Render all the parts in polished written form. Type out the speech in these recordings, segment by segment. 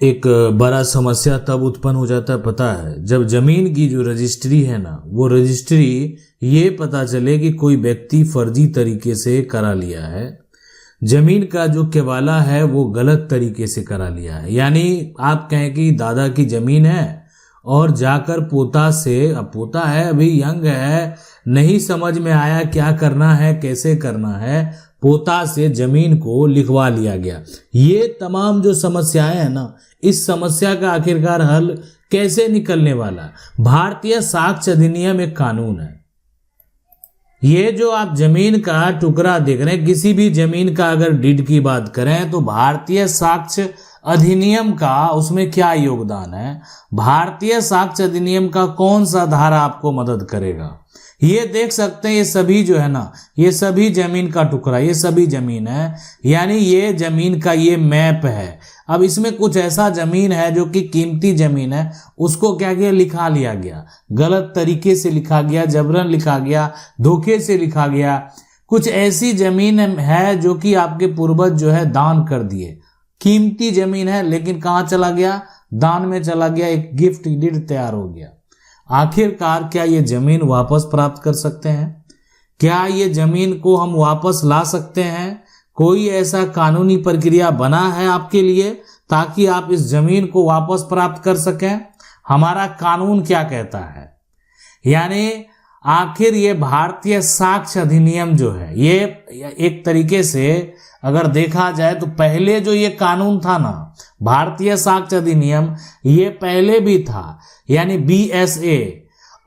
एक बड़ा समस्या तब उत्पन्न हो जाता है, पता है, जब जमीन की जो रजिस्ट्री है ना, वो रजिस्ट्री ये पता चले कि कोई व्यक्ति फर्जी तरीके से करा लिया है, जमीन का जो केवाला है वो गलत तरीके से करा लिया है। यानी आप कहें कि दादा की जमीन है और जाकर पोता से, अब पोता है अभी यंग है, नहीं समझ में आया क्या करना है कैसे करना है, पोता से जमीन को लिखवा लिया गया। ये तमाम जो समस्याएं हैं ना, इस समस्या का आखिरकार हल कैसे निकलने वाला? भारतीय साक्ष्य अधिनियम एक कानून है। ये जो आप जमीन का टुकड़ा देख रहे हैं, किसी भी जमीन का अगर डीड की बात करें तो भारतीय साक्ष्य अधिनियम का उसमें क्या योगदान है, भारतीय साक्ष्य अधिनियम का कौन सा धारा आपको मदद करेगा, ये देख सकते हैं। ये सभी जो है ना, ये सभी जमीन का टुकड़ा, ये सभी जमीन है, यानी ये जमीन का ये मैप है। अब इसमें कुछ ऐसा जमीन है जो कि कीमती जमीन है, उसको क्या किया, लिखा लिया गया, गलत तरीके से लिखा गया, जबरन लिखा गया, धोखे से लिखा गया। कुछ ऐसी जमीन है जो कि आपके पूर्वज जो है दान कर दिए, कीमती जमीन है, लेकिन कहाँ चला गया, दान में चला गया, एक गिफ्ट डीड तैयार हो गया। आखिरकार क्या ये जमीन वापस प्राप्त कर सकते हैं? क्या ये जमीन को हम वापस ला सकते हैं? कोई ऐसा कानूनी प्रक्रिया बना है आपके लिए ताकि आप इस जमीन को वापस प्राप्त कर सकें? हमारा कानून क्या कहता है? यानी आखिर ये भारतीय साक्ष्य अधिनियम जो है, ये एक तरीके से अगर देखा जाए तो पहले जो ये कानून था ना, भारतीय साक्ष्य अधिनियम, ये पहले भी था, यानी BSA।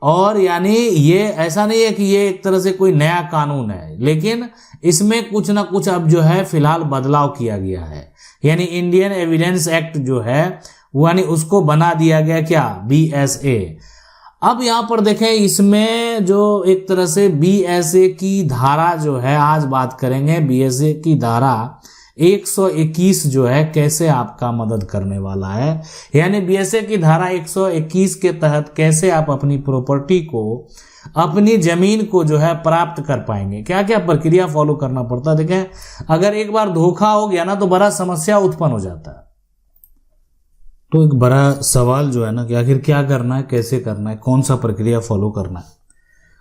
और यानी ये ऐसा नहीं है कि ये एक तरह से कोई नया कानून है, लेकिन इसमें कुछ ना कुछ अब जो है फिलहाल बदलाव किया गया है। यानी इंडियन एविडेंस एक्ट जो है वो, यानी उसको बना दिया गया क्या, BSA। अब यहाँ पर देखें, इसमें जो एक तरह से BSA की धारा जो है, आज बात करेंगे BSA की धारा 121 जो है कैसे आपका मदद करने वाला है। यानी BSA की धारा 121 के तहत कैसे आप अपनी प्रॉपर्टी को, अपनी जमीन को जो है प्राप्त कर पाएंगे, क्या क्या प्रक्रिया फॉलो करना पड़ता है। देखें, अगर एक बार धोखा हो गया ना तो बड़ा समस्या उत्पन्न हो जाता है। तो एक बड़ा सवाल जो है ना कि आखिर क्या करना है, कैसे करना है, कौन सा प्रक्रिया फॉलो करना है।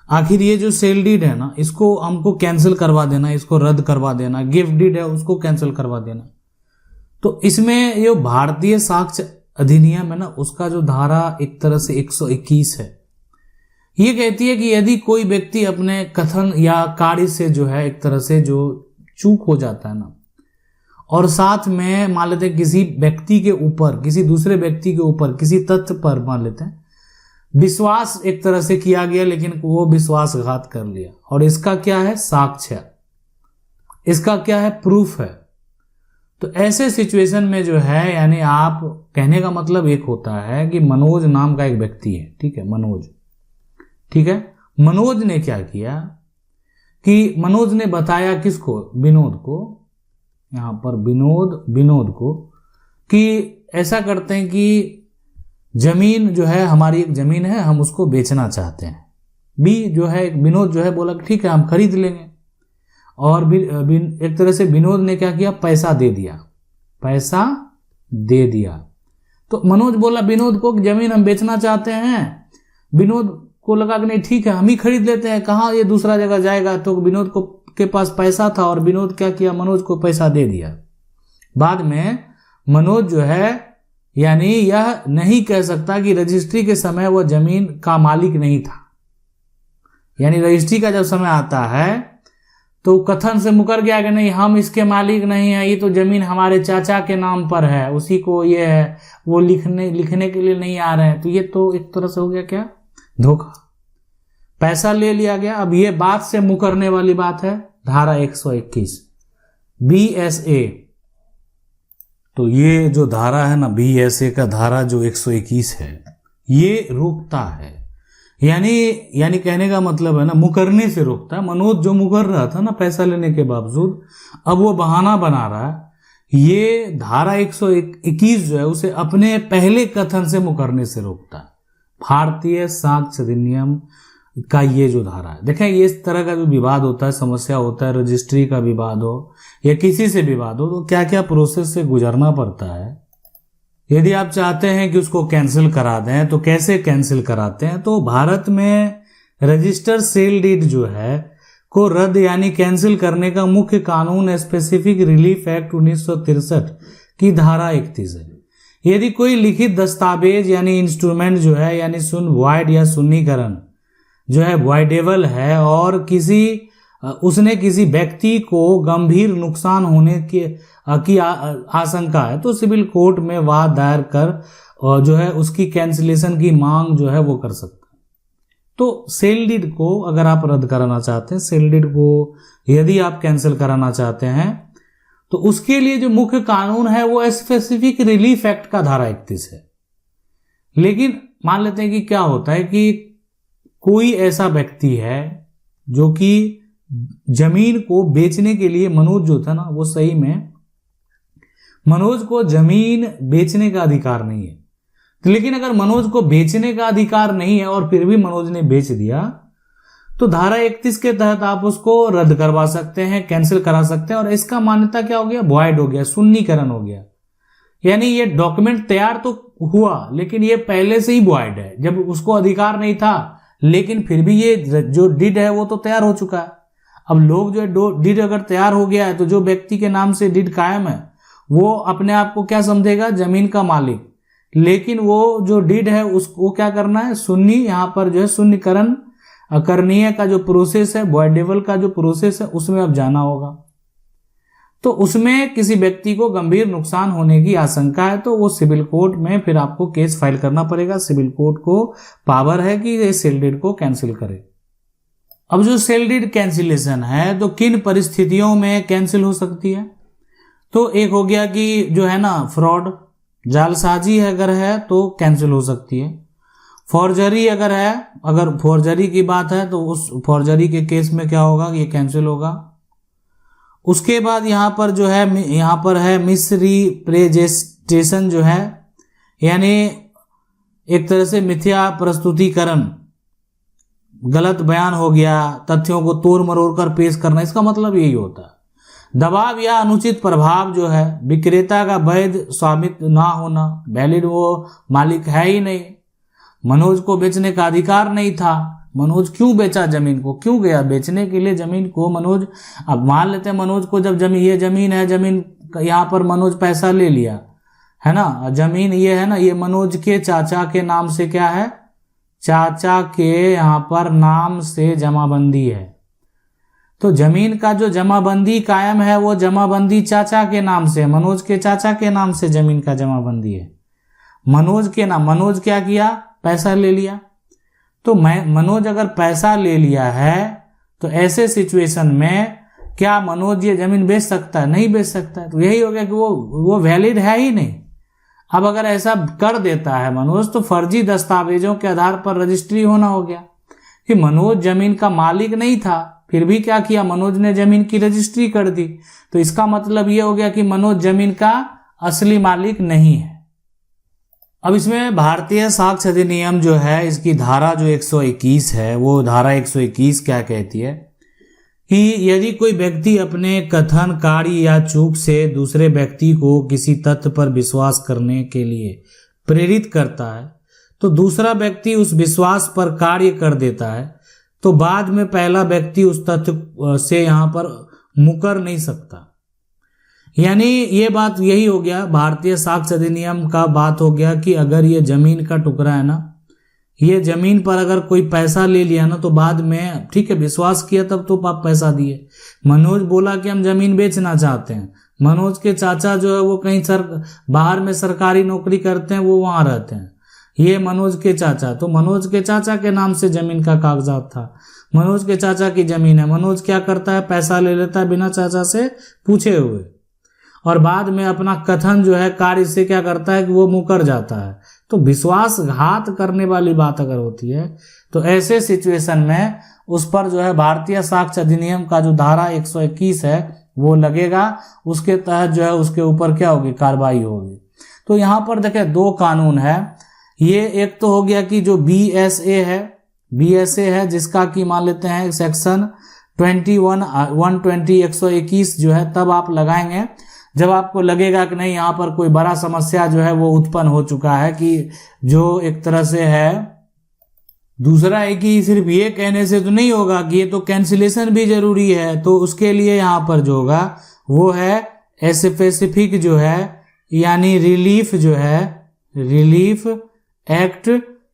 आखिर ये जो सेल डीड है ना, इसको हमको कैंसिल करवा देना, इसको रद्द करवा देना, गिफ्ट डीड है उसको कैंसिल करवा देना। तो इसमें ये भारतीय साक्ष्य अधिनियम है ना, उसका जो धारा एक तरह से 121 है, ये कहती है कि यदि कोई व्यक्ति अपने कथन या कार्य से जो है एक तरह से जो चूक हो जाता है ना, और साथ में मान लेते हैं किसी व्यक्ति के ऊपर, किसी दूसरे व्यक्ति के ऊपर, किसी तथ्य पर मान लेते हैं विश्वास एक तरह से किया गया, लेकिन वो विश्वासघात कर लिया, और इसका क्या है, साक्ष्य, इसका क्या है, प्रूफ है। तो ऐसे सिचुएशन में जो है, यानी आप कहने का मतलब एक होता है कि मनोज नाम का एक व्यक्ति है, ठीक है, मनोज, ठीक है, मनोज ने क्या किया कि मनोज ने बताया किसको, विनोद को, यहां पर विनोद को, कि ऐसा करते हैं कि जमीन जो है, हमारी एक जमीन है, हम उसको बेचना चाहते हैं। बी जो है, विनोद जो है बोला कि ठीक है हम खरीद लेंगे, और एक तरह से विनोद ने क्या किया, पैसा दे दिया। तो मनोज बोला विनोद को कि जमीन हम बेचना चाहते हैं। विनोद को लगा कि नहीं ठीक है हम ही खरीद लेते हैं, कहाँ ये दूसरा जगह जाएगा। तो विनोद को के पास पैसा था, और विनोद क्या किया, मनोज को पैसा दे दिया। बाद में मनोज जो है, यानी यह नहीं कह सकता कि रजिस्ट्री के समय वह जमीन का मालिक नहीं था। यानी रजिस्ट्री का जब समय आता है तो कथन से मुकर गया कि नहीं हम इसके मालिक नहीं है, ये तो जमीन हमारे चाचा के नाम पर है, उसी को ये है, वो लिखने के लिए नहीं आ रहे हैं। तो ये तो एक तरह से हो गया क्या, धोखा, पैसा ले लिया गया। अब ये बात से मुकरने वाली बात है धारा 121 BSA। तो ये जो धारा है ना, BSA का धारा जो 121 है, ये रोकता है, यानी कहने का मतलब है ना, मुकरने से रोकता है। मनोज जो मुकर रहा था ना पैसा लेने के बावजूद, अब वो बहाना बना रहा है। ये धारा 121 जो है उसे अपने पहले कथन से मुकरने से रोकता है। भारतीय साक्ष्य अधिनियम का ये जो धारा है, देखें ये इस तरह का जो विवाद होता है, समस्या होता है, रजिस्ट्री का विवाद हो या किसी से विवाद हो, तो क्या क्या प्रोसेस से गुजरना पड़ता है, यदि आप चाहते हैं कि उसको कैंसिल करा दें तो कैसे कैंसिल कराते हैं, तो भारत में रजिस्टर सेल डीड जो है को रद्द यानी कैंसिल करने का मुख्य कानून स्पेसिफिक रिलीफ एक्ट 1963 की धारा 31 है। यदि कोई लिखित दस्तावेज यानी इंस्ट्रूमेंट जो है यानी वॉइड या शून्यकरण जो है वॉइडेबल है और उसने किसी व्यक्ति को गंभीर नुकसान होने की आशंका है, तो सिविल कोर्ट में वाद दायर कर जो है उसकी कैंसिलेशन की मांग जो है वो कर सकता है। तो सेल डीड को अगर आप रद्द कराना चाहते हैं, सेल डीड को यदि आप कैंसिल कराना चाहते हैं, तो उसके लिए जो मुख्य कानून है वो स्पेसिफिक रिलीफ एक्ट का धारा 31 है। लेकिन मान लेते हैं कि क्या होता है कि कोई ऐसा व्यक्ति है जो कि जमीन को बेचने के लिए, मनोज जो था ना वो सही में मनोज को जमीन बेचने का अधिकार नहीं है, तो लेकिन अगर मनोज को बेचने का अधिकार नहीं है और फिर भी मनोज ने बेच दिया, तो धारा 31 के तहत आप उसको रद्द करवा सकते हैं, कैंसिल करा सकते हैं, और इसका मान्यता क्या हो गया, वॉइड हो गया, शून्यकरण हो गया। यानी ये डॉक्यूमेंट तैयार तो हुआ लेकिन ये पहले से ही वॉइड है, जब उसको अधिकार नहीं था, लेकिन फिर भी ये जो डीड है वो तो तैयार हो चुका है। अब लोग जो डीड अगर तैयार हो गया है तो जो व्यक्ति के नाम से डीड कायम है वो अपने आप को क्या समझेगा, जमीन का मालिक, लेकिन वो जो डीड है उसको क्या करना है, शून्य, यहाँ पर जो है शून्यकरण करनीय का जो प्रोसेस है, वॉइडेबल का जो प्रोसेस है उसमें अब जाना होगा। तो उसमें किसी व्यक्ति को गंभीर नुकसान होने की आशंका है तो वो सिविल कोर्ट में फिर आपको केस फाइल करना पड़ेगा। सिविल कोर्ट को पावर है कि ये सेल डीड को कैंसिल करे। अब जो सेल डीड कैंसिलेशन है तो किन परिस्थितियों में कैंसिल हो सकती है, तो एक हो गया कि जो है ना फ्रॉड, जालसाजी अगर है तो कैंसिल हो सकती है। फॉर्जरी अगर है, अगर फॉर्जरी की बात है तो उस फॉर्जरी के केस में क्या होगा, ये कैंसिल होगा। उसके बाद यहाँ पर जो है, यहाँ पर है मिसरिप्रेजेंटेशन जो है, यानी एक तरह से मिथ्या प्रस्तुतिकरण, गलत बयान हो गया, तथ्यों को तोड़ मरोड़ कर पेश करना, इसका मतलब यही होता है। दबाव या अनुचित प्रभाव जो है, विक्रेता का वैध स्वामित्व ना होना, वैलिड वो मालिक है ही नहीं, मनोज को बेचने का अधिकार नहीं था, मनोज क्यों बेचा जमीन को, क्यों गया बेचने के लिए जमीन को मनोज। अब मान लेते हैं मनोज को जब जमीन, ये जमीन है, जमीन यहाँ पर मनोज पैसा ले लिया है ना, जमीन ये है ना, ये मनोज के चाचा के नाम से क्या है, चाचा के यहाँ पर नाम से जमाबंदी है, तो जमीन का जो जमाबंदी कायम है वो जमाबंदी चाचा के नाम से, मनोज के चाचा के नाम से जमीन का जमाबंदी है, मनोज के नाम। मनोज क्या किया, पैसा ले लिया, तो मनोज अगर पैसा ले लिया है तो ऐसे सिचुएशन में क्या मनोज ये जमीन बेच सकता है, नहीं बेच सकता है। तो यही हो गया कि वो वैलिड है ही नहीं। अब अगर ऐसा कर देता है मनोज तो फर्जी दस्तावेजों के आधार पर रजिस्ट्री होना हो गया कि मनोज जमीन का मालिक नहीं था, फिर भी क्या किया, मनोज ने जमीन की रजिस्ट्री कर दी, तो इसका मतलब ये हो गया कि मनोज जमीन का असली मालिक नहीं है। अब इसमें भारतीय साक्ष्य अधिनियम जो है, इसकी धारा जो 121 है, वो धारा 121 क्या कहती है कि यदि कोई व्यक्ति अपने कथन, कार्य या चूक से दूसरे व्यक्ति को किसी तथ्य पर विश्वास करने के लिए प्रेरित करता है तो दूसरा व्यक्ति उस विश्वास पर कार्य कर देता है, तो बाद में पहला व्यक्ति उस तथ्य से यहाँ पर मुकर नहीं सकता। यानी ये बात यही हो गया, भारतीय साक्ष्य अधिनियम का बात हो गया कि अगर ये जमीन का टुकड़ा है ना, ये जमीन पर अगर कोई पैसा ले लिया ना, तो बाद में ठीक है विश्वास किया तब तो आप पैसा दिए। मनोज बोला कि हम जमीन बेचना चाहते हैं, मनोज के चाचा जो है वो कहीं बाहर में सरकारी नौकरी करते हैं, वो वहां रहते हैं, ये मनोज के चाचा, तो मनोज के चाचा के नाम से जमीन का कागजात था, मनोज के चाचा की जमीन है, मनोज क्या करता है, पैसा ले लेता है बिना चाचा से पूछे हुए, और बाद में अपना कथन जो है, कार्य से क्या करता है कि वो मुकर जाता है। तो विश्वासघात करने वाली बात अगर होती है तो ऐसे सिचुएशन में उस पर जो है भारतीय साक्ष्य अधिनियम का जो धारा 121 है वो लगेगा, उसके तहत जो है उसके ऊपर क्या होगी, कार्रवाई होगी। तो यहाँ पर देखिए दो कानून है, ये एक तो हो गया कि जो BSA है जिसका कि मान लेते हैं सेक्शन 21 120 121 जो है तब आप लगाएंगे जब आपको लगेगा कि नहीं यहाँ पर कोई बड़ा समस्या जो है वो उत्पन्न हो चुका है, कि जो एक तरह से है। दूसरा है कि सिर्फ ये कहने से तो नहीं होगा कि ये तो कैंसिलेशन भी जरूरी है, तो उसके लिए यहाँ पर जो होगा वो है स्पेसिफिक जो है, यानी रिलीफ जो है, रिलीफ एक्ट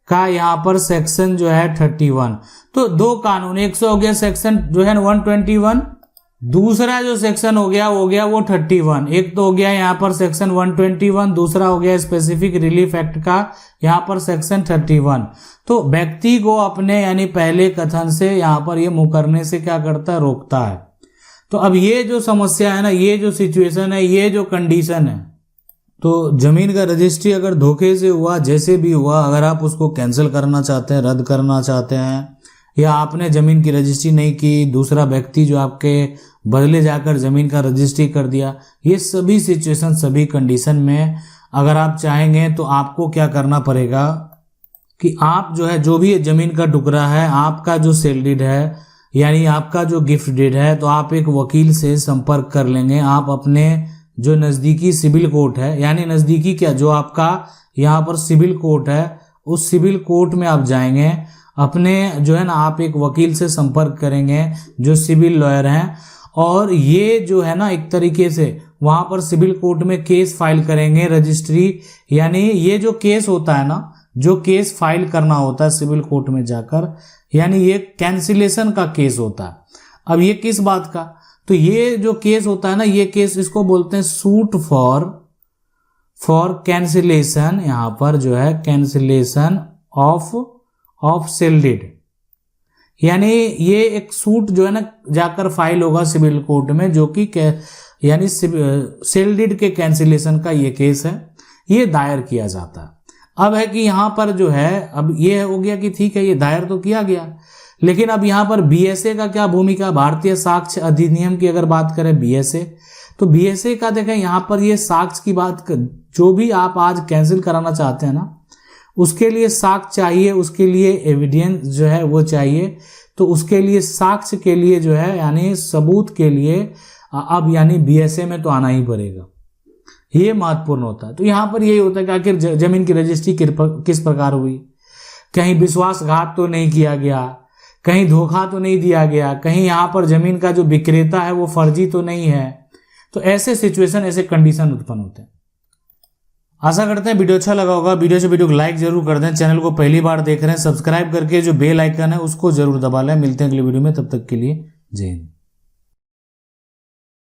का यहाँ पर सेक्शन जो है 31। तो दो कानून, एक से हो गया सेक्शन जो है 121, दूसरा जो सेक्शन हो गया वो 31। एक तो हो गया यहाँ पर सेक्शन 121, दूसरा हो गया स्पेसिफिक रिलीफ एक्ट का यहाँ पर सेक्शन 31। तो व्यक्ति को अपने यानी पहले कथन से यहाँ पर ये मुकरने से क्या करता है, रोकता है। तो अब ये जो समस्या है ना, ये जो सिचुएशन है, ये जो कंडीशन है, तो जमीन का रजिस्ट्री अगर धोखे से हुआ, जैसे भी हुआ, अगर आप उसको कैंसिल करना चाहते हैं, रद्द करना चाहते हैं, या आपने जमीन की रजिस्ट्री नहीं की, दूसरा व्यक्ति जो आपके बदले जाकर जमीन का रजिस्ट्री कर दिया, ये सभी सिचुएशन, सभी कंडीशन में अगर आप चाहेंगे तो आपको क्या करना पड़ेगा कि आप जो है, जो भी जमीन का टुकड़ा है, आपका जो सेल डीड है यानी आपका जो गिफ्ट डीड है, तो आप एक वकील से संपर्क कर लेंगे। आप अपने जो नज़दीकी सिविल कोर्ट है, यानी नज़दीकी क्या, जो आपका यहाँ पर सिविल कोर्ट है, उस सिविल कोर्ट में आप जाएंगे, अपने जो है ना, आप एक वकील से संपर्क करेंगे जो सिविल लॉयर हैं, और ये जो है ना एक तरीके से वहाँ पर सिविल कोर्ट में केस फाइल करेंगे, रजिस्ट्री, यानी ये जो केस होता है ना, जो केस फाइल करना होता है सिविल कोर्ट में जाकर, यानी ये कैंसिलेशन का केस होता है। अब ये किस बात का, तो ये जो केस होता है ना, ये केस इसको बोलते हैं सूट फॉर कैंसिलेशन, यहाँ पर जो है कैंसिलेशन ऑफ सेल डीड, यानी ये एक सूट जो है ना जाकर फाइल होगा सिविल कोर्ट में, जो कि यानी सेल डीड के कैंसिलेशन का ये केस है, ये दायर किया जाता है। अब है कि यहाँ पर जो है, अब ये हो गया कि ठीक है ये दायर तो किया गया, लेकिन अब यहाँ पर बीएसए का क्या भूमिका, भारतीय साक्ष्य अधिनियम की अगर बात करें बीएसए, तो बीएसए का देखें यहाँ पर ये साक्ष्य की बात, जो भी आप आज कैंसिल कराना चाहते हैं ना, उसके लिए साक्ष्य चाहिए, उसके लिए एविडेंस जो है वो चाहिए। तो उसके लिए साक्ष्य के लिए जो है, यानी सबूत के लिए अब यानी बीएसए में तो आना ही पड़ेगा, ये महत्वपूर्ण होता है। तो यहाँ पर यही होता है कि आखिर जमीन की रजिस्ट्री किस प्रकार हुई, कहीं विश्वासघात तो नहीं किया गया, कहीं धोखा तो नहीं दिया गया, कहीं यहाँ पर जमीन का जो विक्रेता है वो फर्जी तो नहीं है। तो ऐसे सिचुएशन, ऐसे कंडीशन उत्पन्न होते हैं। आशा करते हैं वीडियो अच्छा लगा होगा। वीडियो को लाइक जरूर कर दें। चैनल को पहली बार देख रहे हैं, सब्सक्राइब करके जो बेल आइकन है उसको जरूर दबा लें। मिलते हैं अगली वीडियो में, तब तक के लिए जय हिंद।